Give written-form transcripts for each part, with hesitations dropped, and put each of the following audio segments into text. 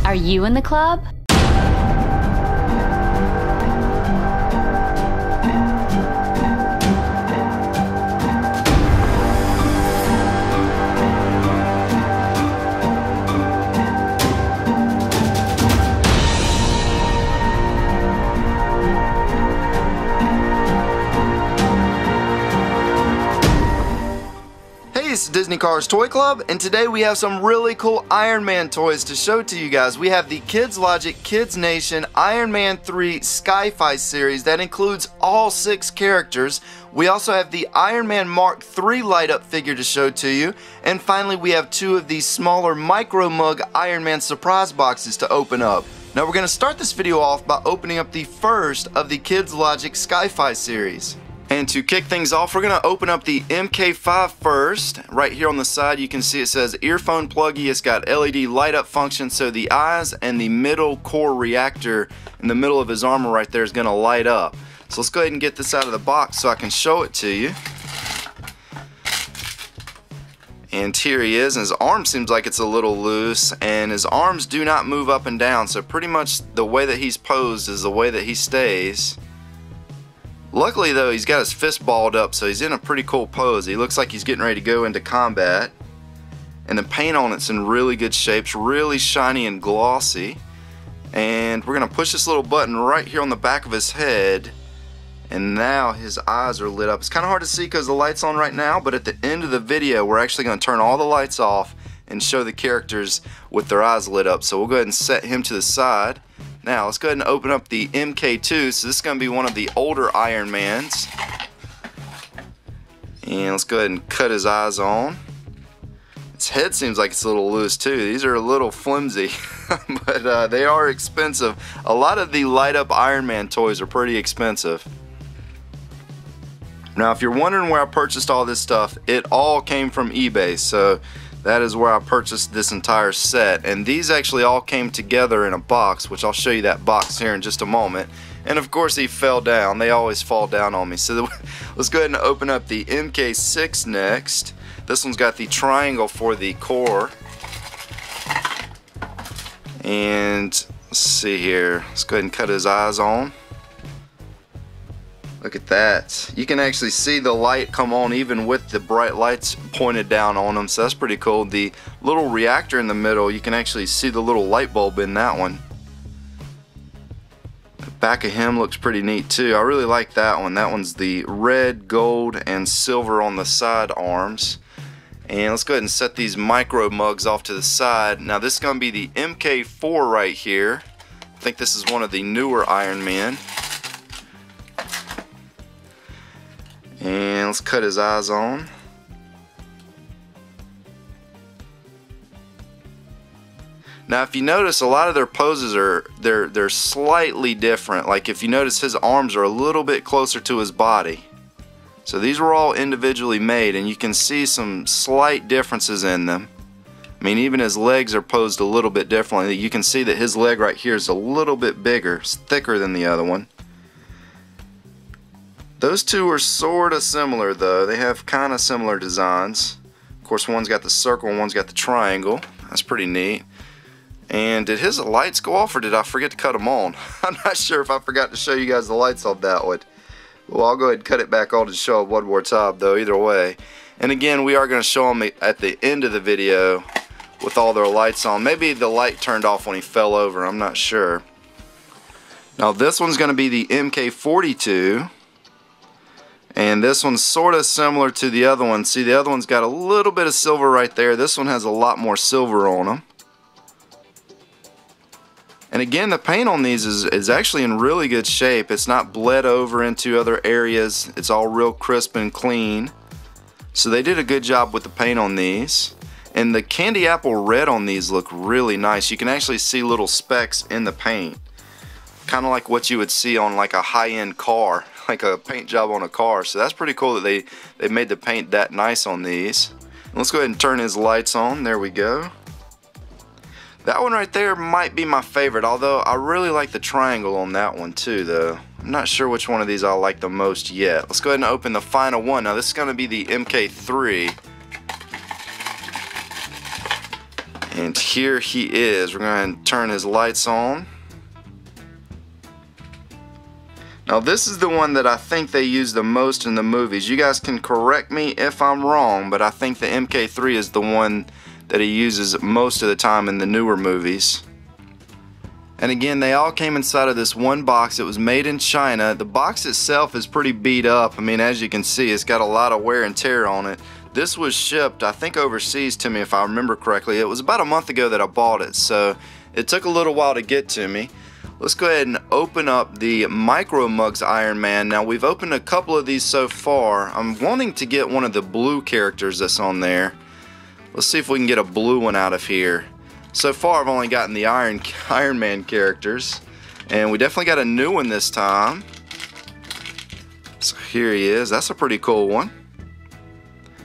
Are you in the club? It's Disney Cars Toy Club, and today we have some really cool Iron Man toys to show to you guys. We have the Kids Logic Kids Nation Iron Man 3 Sci-Fi series that includes all 6 characters. We also have the Iron Man Mark III light-up figure to show to you, and finally we have 2 of these smaller micro mug Iron Man surprise boxes to open up. Now we're going to start this video off by opening up the first of the Kids Logic Sci-Fi series. And to kick things off, we're going to open up the MK5 first. Right here on the side you can see it says earphone pluggy. It's got LED light up function, so the eyes and the middle core reactor in the middle of his armor right there is going to light up. So let's go ahead and get this out of the box so I can show it to you. And here he is, and his arm seems like it's a little loose, and his arms do not move up and down, so pretty much the way that he's posed is the way that he stays. Luckily though, he's got his fist balled up, so he's in a pretty cool pose. He looks like he's getting ready to go into combat. And the paint on it's in really good shape. It's really shiny and glossy. And we're going to push this little button right here on the back of his head. And now his eyes are lit up. It's kind of hard to see because the light's on right now, but at the end of the video we're actually going to turn all the lights off and show the characters with their eyes lit up. So we'll go ahead and set him to the side. Now let's go ahead and open up the MK2. So this is going to be one of the older Iron Mans. And let's go ahead and cut his eyes on. His head seems like it's a little loose too. These are a little flimsy, but they are expensive. A lot of the light up Iron Man toys are pretty expensive. Now if you're wondering where I purchased all this stuff, it all came from eBay. So that is where I purchased this entire set, and these actually all came together in a box, which I'll show you that box here in just a moment. And of course he fell down. They always fall down on me. So let's go ahead and open up the MK6 next. This one's got the triangle for the core. And let's see here. Let's go ahead and cut his eyes on. Look at that. You can actually see the light come on even with the bright lights pointed down on them, so that's pretty cool. The little reactor in the middle, you can actually see the little light bulb in that one. The back of him looks pretty neat too. I really like that one. That one's the red, gold, and silver on the side arms. And let's go ahead and set these micro mugs off to the side. Now this is going to be the MK4 right here. I think this is one of the newer Iron Man. And let's cut his eyes on. Now if you notice, a lot of their poses are they're slightly different. Like if you notice, his arms are a little bit closer to his body. So these were all individually made, and you can see some slight differences in them. I mean, even his legs are posed a little bit differently. You can see that his leg right here is a little bit bigger, it's thicker than the other one. Those two are sort of similar though. They have kind of similar designs. Of course, one's got the circle and one's got the triangle. That's pretty neat. And did his lights go off, or did I forget to cut them on? I'm not sure if I forgot to show you guys the lights on that one. Well, I'll go ahead and cut it back on to show it one more time though, either way. And again, we are going to show them at the end of the video with all their lights on. Maybe the light turned off when he fell over, I'm not sure. Now this one's going to be the MK42. And this one's sort of similar to the other one. See, the other one's got a little bit of silver right there. This one has a lot more silver on them. And again, the paint on these is actually in really good shape. It's not bled over into other areas. It's all real crisp and clean. So they did a good job with the paint on these. And the candy apple red on these look really nice. You can actually see little specks in the paint. Kind of like what you would see on like a high-end car, like a paint job on a car. So that's pretty cool that they made the paint that nice on these. And let's go ahead and turn his lights on. There we go. That one right there might be my favorite, although I really like the triangle on that one too though. I'm not sure which one of these I like the most yet. Let's go ahead and open the final one. Now this is going to be the MK3. And here he is. We're going to turn his lights on. Now this is the one that I think they use the most in the movies. You guys can correct me if I'm wrong, but I think the MK3 is the one that he uses most of the time in the newer movies. And again, they all came inside of this one box. It was made in China. The box itself is pretty beat up. I mean, as you can see, it's got a lot of wear and tear on it. This was shipped, I think, overseas to me, if I remember correctly. It was about a month ago that I bought it, so it took a little while to get to me. Let's go ahead and open up the Micro Mugs Iron Man. Now, we've opened a couple of these so far. I'm wanting to get one of the blue characters that's on there. Let's see if we can get a blue one out of here. So far, I've only gotten the Iron Man characters, and we definitely got a new one this time. So here he is. That's a pretty cool one.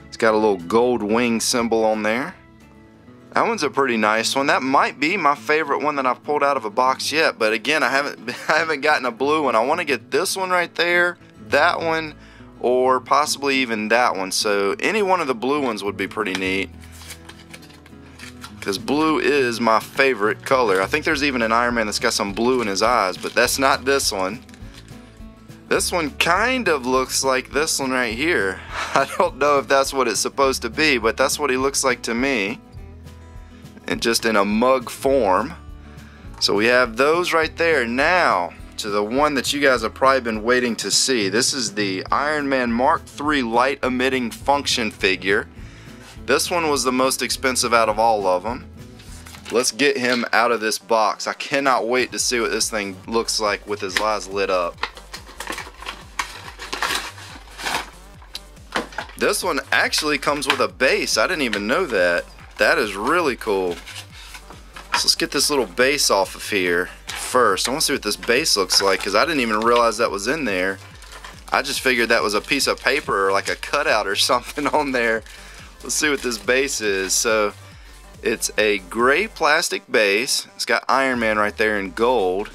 It's got a little gold wing symbol on there. That one's a pretty nice one. That might be my favorite one that I've pulled out of a box yet, but again, I haven't gotten a blue one. I want to get this one right there, that one, or possibly even that one. So any one of the blue ones would be pretty neat, because blue is my favorite color. I think there's even an Iron Man that's got some blue in his eyes, but that's not this one. This one kind of looks like this one right here. I don't know if that's what it's supposed to be, but that's what he looks like to me. And just in a mug form. So we have those right there. Now to the one that you guys have probably been waiting to see. This is the Iron Man Mark III light emitting function figure. This one was the most expensive out of all of them. Let's get him out of this box. I cannot wait to see what this thing looks like with his eyes lit up. This one actually comes with a base. I didn't even know that. That is really cool. So let's get this little base off of here first. I want to see what this base looks like, because I didn't even realize that was in there. I just figured that was a piece of paper or like a cutout or something on there. Let's see what this base is. So it's a gray plastic base. It's got Iron Man right there in gold.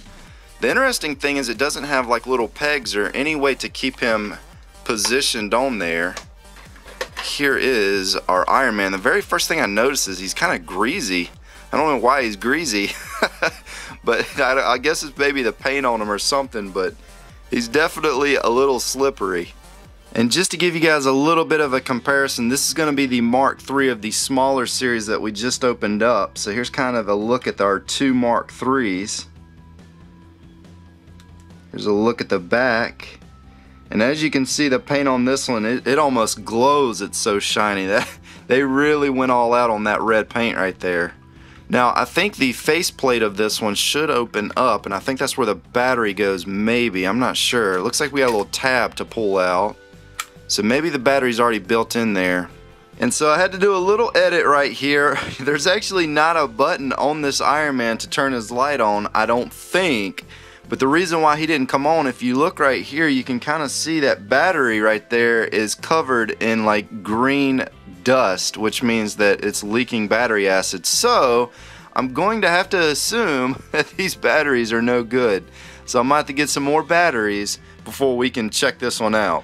The interesting thing is it doesn't have like little pegs or any way to keep him positioned on there. Here is our Iron Man. The very first thing I notice is he's kind of greasy. I don't know why he's greasy, but I guess it's maybe the paint on him or something, but he's definitely a little slippery. And just to give you guys a little bit of a comparison, this is going to be the Mark III of the smaller series that we just opened up. So here's kind of a look at our two Mark IIIs. Here's a look at the back. And as you can see, the paint on this one, it almost glows. It's so shiny. They really went all out on that red paint right there. Now, I think the faceplate of this one should open up, and I think that's where the battery goes, maybe. I'm not sure. It looks like we got a little tab to pull out. So maybe the battery's already built in there. And so I had to do a little edit right here. There's actually not a button on this Iron Man to turn his light on, I don't think. But the reason why he didn't come on, if you look right here, you can kind of see that battery right there is covered in like green dust, which means that it's leaking battery acid. So I'm going to have to assume that these batteries are no good. So I might have to get some more batteries before we can check this one out.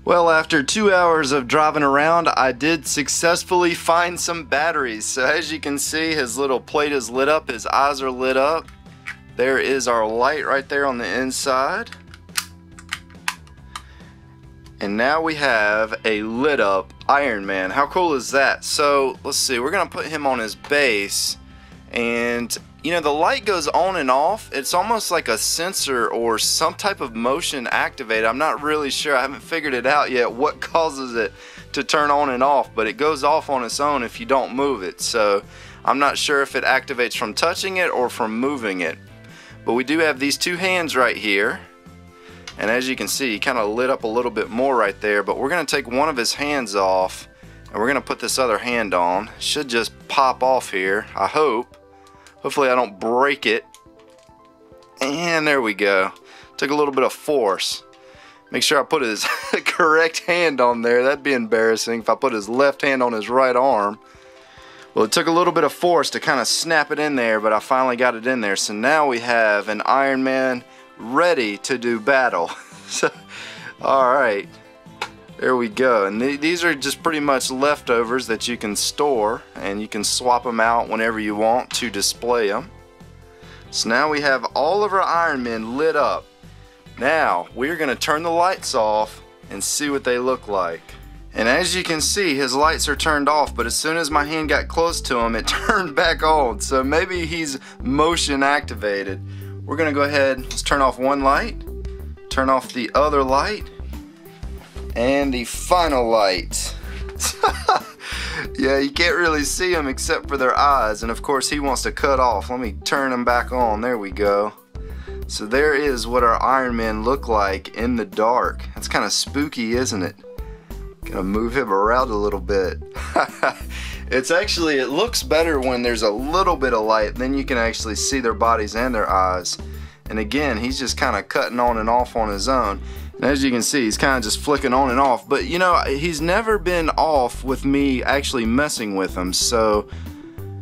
Well, after 2 hours of driving around, I did successfully find some batteries. So as you can see, his little plate is lit up, his eyes are lit up. There is our light right there on the inside. And now we have a lit up Iron Man. How cool is that? So let's see, we're gonna put him on his base, and you know, the light goes on and off. It's almost like a sensor or some type of motion activated. I'm not really sure. I haven't figured it out yet what causes it to turn on and off, but it goes off on its own if you don't move it. So I'm not sure if it activates from touching it or from moving it. But we do have these two hands right here, and as you can see, he kind of lit up a little bit more right there. But we're going to take one of his hands off, and we're going to put this other hand on. Should just pop off here, I hope. Hopefully I don't break it. And there we go. Took a little bit of force. Make sure I put his correct hand on there. That'd be embarrassing if I put his left hand on his right arm. Well, it took a little bit of force to kind of snap it in there, but I finally got it in there. So now we have an Iron Man ready to do battle. So, alright. There we go. And these are just pretty much leftovers that you can store, and you can swap them out whenever you want to display them. So now we have all of our Iron Men lit up. Now we're going to turn the lights off and see what they look like. And as you can see, his lights are turned off, but as soon as my hand got close to him, it turned back on. So maybe he's motion activated. We're going to go ahead, let's turn off one light, turn off the other light, and the final light. Yeah, you can't really see them except for their eyes, and of course he wants to cut off. Let me turn them back on. There we go. So there is what our Iron Men look like in the dark. That's kind of spooky, isn't it? Gonna move him around a little bit. It looks better when there's a little bit of light, then you can actually see their bodies and their eyes. And again, he's just kind of cutting on and off on his own. And as you can see, he's kind of just flicking on and off. But you know, he's never been off with me actually messing with him. So,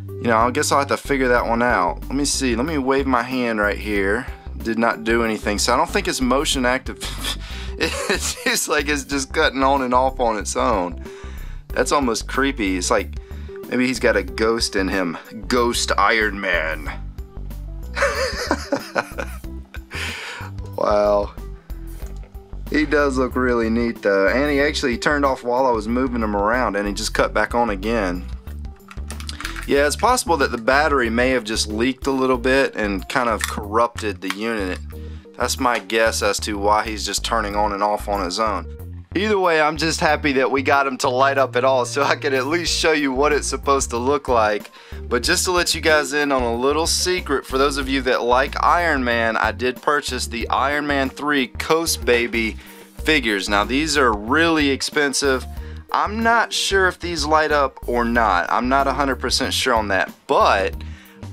you know, I guess I'll have to figure that one out. Let me see. Let me wave my hand right here. Did not do anything. So I don't think it's motion active. It's just like it's just cutting on and off on its own. That's almost creepy. It's like maybe he's got a ghost in him. Ghost Iron Man. Wow. He does look really neat though. And he actually turned off while I was moving him around, and he just cut back on again. Yeah, it's possible that the battery may have just leaked a little bit and kind of corrupted the unit. That's my guess as to why he's just turning on and off on his own. Either way, I'm just happy that we got him to light up at all, so I could at least show you what it's supposed to look like. But just to let you guys in on a little secret, for those of you that like Iron Man, I did purchase the Iron Man 3 Coast Baby figures. Now these are really expensive. I'm not sure if these light up or not. I'm not 100% sure on that, but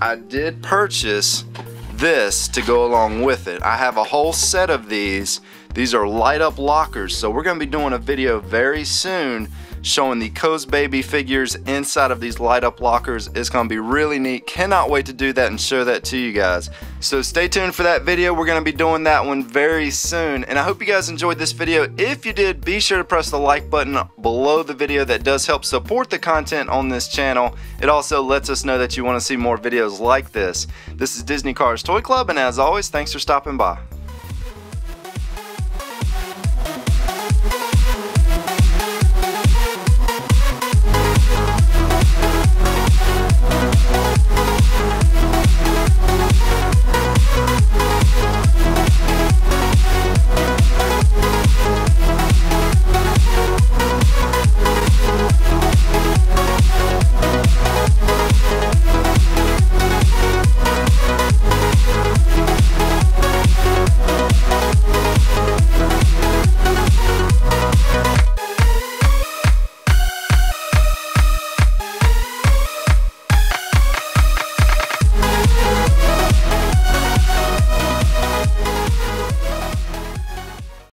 I did purchase this to go along with it. I have a whole set of these. These are light up lockers, so we're going to be doing a video very soon showing the Coast Baby figures inside of these light up lockers. It's going to be really neat. Cannot wait to do that and show that to you guys. So stay tuned for that video. We're going to be doing that one very soon. And I hope you guys enjoyed this video. If you did, be sure to press the like button below the video. That does help support the content on this channel. It also lets us know that you want to see more videos like this. This is Disney Cars Toy Club, and as always, thanks for stopping by.